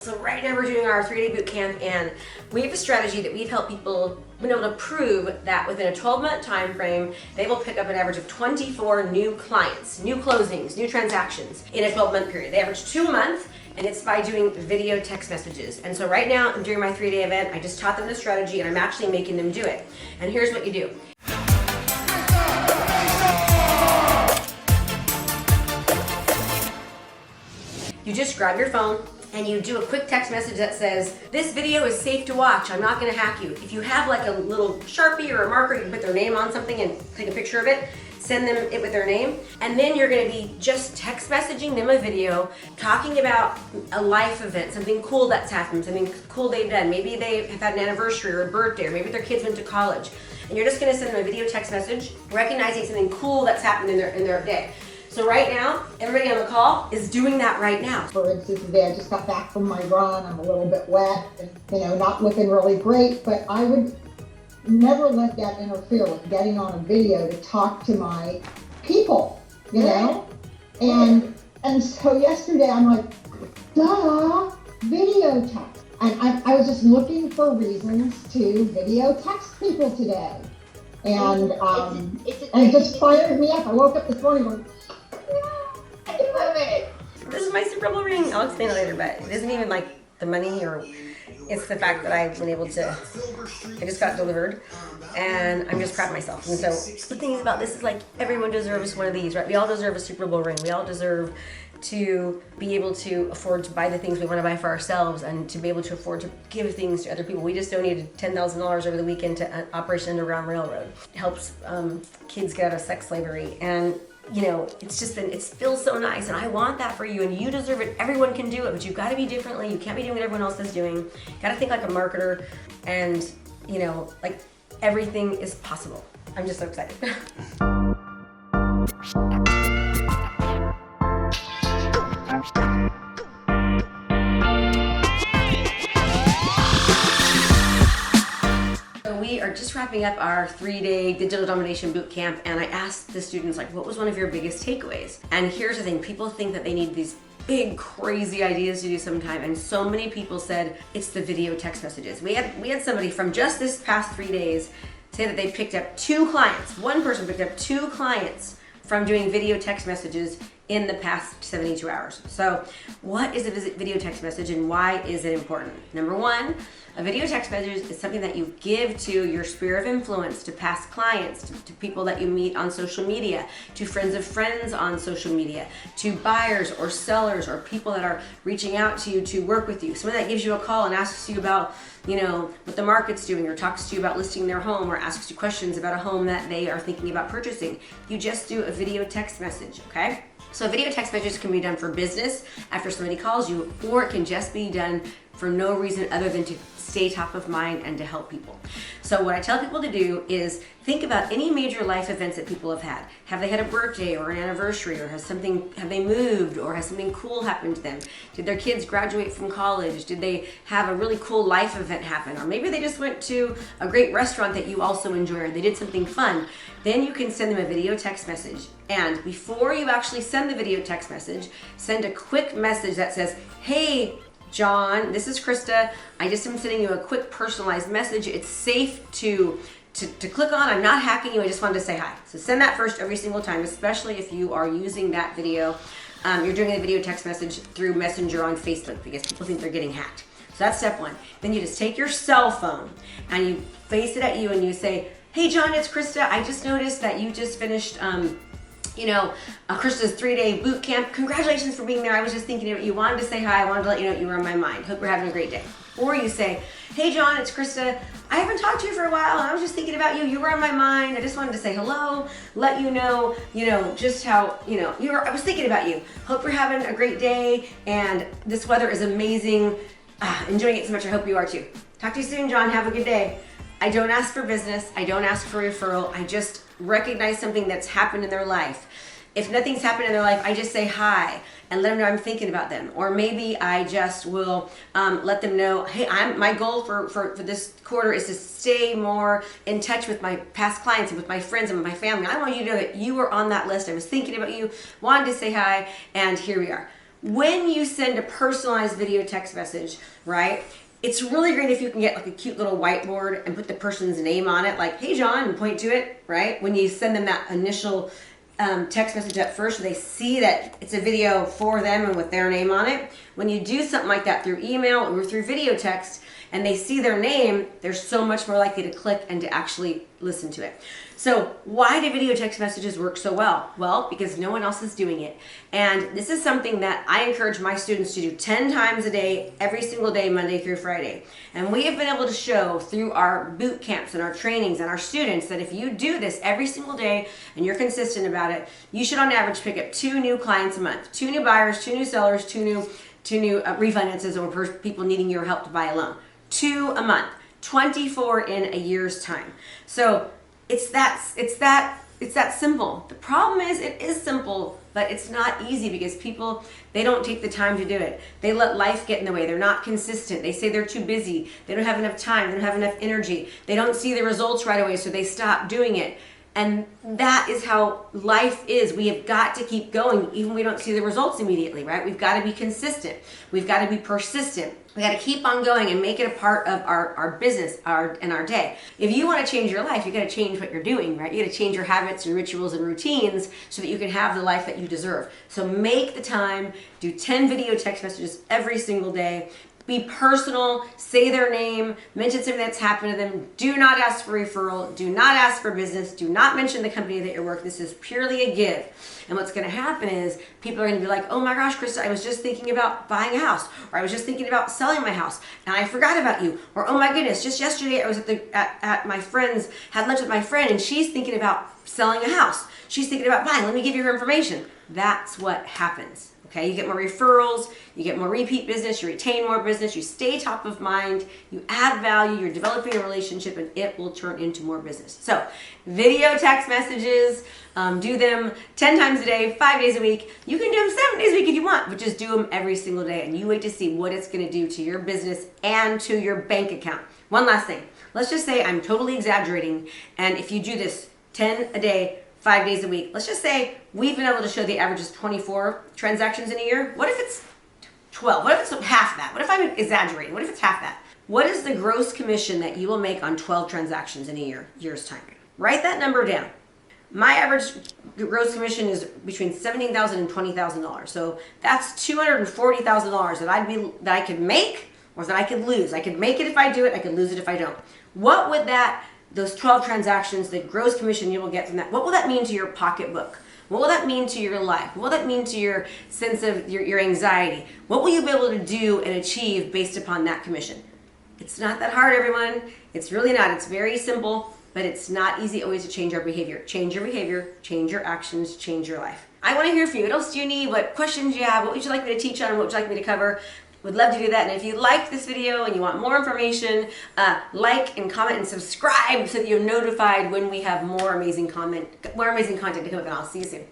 So right now we're doing our 3-day boot camp, and we have a strategy that we've helped people been able to prove that within a 12-month time frame, they will pick up an average of 24 new clients, new closings, new transactions in a 12-month period. They average 2 a month, and it's by doing video text messages. And so right now, during my 3-day event, I just taught them the strategy, and I'm actually making them do it. And here's what you do. You just grab your phone and you do a quick text message that says, "This video is safe to watch. I'm not gonna hack you." If you have like a little Sharpie or a marker, you can put their name on something and take a picture of it, send them it with their name, and then you're gonna be just text messaging them a video talking about a life event, something cool that's happened, something cool they've done. Maybe they have had an anniversary or a birthday, or maybe their kids went to college. And you're just gonna send them a video text message recognizing something cool that's happened in their day. So right now, everybody on the call is doing that right now. For instance, today I just got back from my run. I'm a little bit wet and, not looking really great, but I would never let that interfere with getting on a video to talk to my people, And so yesterday I'm like, duh, video text. And I was just looking for reasons to video text people today. And it just fired me up. I woke up this morning going, I can love it. This is my Super Bowl ring. I'll explain it later, but it isn't even like the money, or it's the fact that I've been able to, I just got delivered, and I'm just proud of myself. And so the thing is about this is like everyone deserves one of these, right? We all deserve a Super Bowl ring. We all deserve to be able to afford to buy the things we want to buy for ourselves, and to be able to afford to give things to other people. We just donated $10,000 over the weekend to Operation Underground Railroad. It helps kids get out of sex slavery, and it feels so nice, and I want that for you, and you deserve it. Everyone can do it, but you've got to be differently. You can't be doing what everyone else is doing. You got to think like a marketer, and like everything is possible. I'm just so excited. We are just wrapping up our 3-day digital domination boot camp, and I asked the students, like, what was one of your biggest takeaways? And here's the thing, people think that they need these big crazy ideas to do sometime, and so many people said it's the video text messages. We had somebody from just this past 3 days say that they picked up 2 clients. One person picked up 2 clients from doing video text messages in the past 72 hours. So what is a video text message, and why is it important? Number one, a video text message is something that you give to your sphere of influence, to past clients, to people that you meet on social media, to friends of friends on social media, to buyers or sellers or people that are reaching out to you to work with you. Someone that gives you a call and asks you about what the market's doing, or talks to you about listing their home, or asks you questions about a home that they are thinking about purchasing. You just do a video text message, okay? So video text messages can be done for business after somebody calls you, or it can just be done for no reason other than to stay top of mind and to help people. So what I tell people to do is think about any major life events that people have had. Have they had a birthday or an anniversary, or have they moved, or has something cool happened to them? Did their kids graduate from college? Did they have a really cool life event happen? Or maybe they just went to a great restaurant that you also enjoy, or they did something fun. Then you can send them a video text message. And before you actually send the video text message, send a quick message that says, "Hey, John, this is Krista. I just am sending you a quick personalized message. It's safe to click on. I'm not hacking you. I just wanted to say hi." So send that first every single time, especially if you are using that video. You're doing a video text message through Messenger on Facebook, because people think they're getting hacked. So that's step one. Then you just take your cell phone and you face it at you, and you say, "Hey, John, it's Krista. I just noticed that you just finished Krista's 3-day boot camp. Congratulations for being there. I was just thinking about you. Wanted to say hi. I wanted to let you know you were on my mind. Hope you're having a great day." Or you say, "Hey, John, it's Krista. I haven't talked to you for a while, and I was just thinking about you. You were on my mind. I just wanted to say hello, let you know, just how, I was thinking about you. Hope you're having a great day, and this weather is amazing. Enjoying it so much. I hope you are too. Talk to you soon, John. Have a good day." I don't ask for business. I don't ask for referral. I just recognize something that's happened in their life. If nothing's happened in their life, I just say hi and let them know I'm thinking about them. Or maybe I just will let them know, hey, my goal for this quarter is to stay more in touch with my past clients and with my friends and with my family. I want you to know that you were on that list. I was thinking about you, wanted to say hi, and here we are. when you send a personalized video text message, right? It's really great if you can get like a cute little whiteboard and put the person's name on it, like, hey John, and point to it, right? When you send them that initial text message at first, so they see that it's a video for them and with their name on it. When you do something like that through email or through video text, and they see their name, they're so much more likely to click and to actually listen to it. So why do video text messages work so well? Well, because no one else is doing it. And this is something that I encourage my students to do 10 times a day, every single day, Monday through Friday. And we have been able to show through our boot camps and our trainings and our students that if you do this every single day and you're consistent about it, you should on average pick up 2 new clients a month, 2 new buyers, 2 new sellers, 2 new refinances, or people needing your help to buy a loan. 2 a month, 24 in a year's time. So it's that simple. The problem is it is simple, but it's not easy because people, they don't take the time to do it. They let life get in the way. They're not consistent. They say they're too busy. They don't have enough time. They don't have enough energy. They don't see the results right away, so they stop doing it. And that is how life is. We have got to keep going even when we don't see the results immediately, right? We've got to be consistent. We've got to be persistent. We got to keep on going and make it a part of our business and our day. If you want to change your life, you got to change what you're doing, right? You got to change your habits and rituals and routines so that you can have the life that you deserve. So make the time, do 10 video text messages every single day. Be personal, say their name, mention something that's happened to them. Do not ask for referral. Do not ask for business. Do not mention the company that you're working. This is purely a give. And what's going to happen is people are going to be like, oh my gosh, Krista, I was just thinking about buying a house, or I was just thinking about selling my house, and I forgot about you. Or oh my goodness, just yesterday I was at my friend's, had lunch with my friend, and she's thinking about selling a house. She's thinking about buying. Let me give you her information. That's what happens. Okay, you get more referrals, you get more repeat business, you retain more business, you stay top of mind, you add value, you're developing a relationship, and it will turn into more business. So, video text messages, do them 10 times a day, 5 days a week. You can do them 7 days a week if you want, but just do them every single day, and you wait to see what it's going to do to your business and to your bank account. One last thing. Let's just say I'm totally exaggerating, and if you do this 10 a day, 5 days a week. Let's just say we've been able to show the average is 24 transactions in a year. What if it's 12? What if it's half that? What if I'm exaggerating? What if it's half that? What is the gross commission that you will make on 12 transactions in a year's time? Write that number down. My average gross commission is between $17,000 and $20,000. So that's $240,000 that I could make or that I could lose. I could make it if I do it. I could lose it if I don't. What would those 12 transactions, the gross commission you will get from that, what will that mean to your pocketbook? What will that mean to your life? What will that mean to your sense of your anxiety? What will you be able to do and achieve based upon that commission? It's not that hard, everyone. It's really not. It's very simple, but it's not easy always to change our behavior. Change your behavior, change your actions, change your life. I want to hear from you. What else do you need? What questions do you have? What would you like me to teach on? What would you like me to cover? Would love to do that. And if you like this video and you want more information, like and comment and subscribe so that you're notified when we have more amazing content to come up. And I'll see you soon.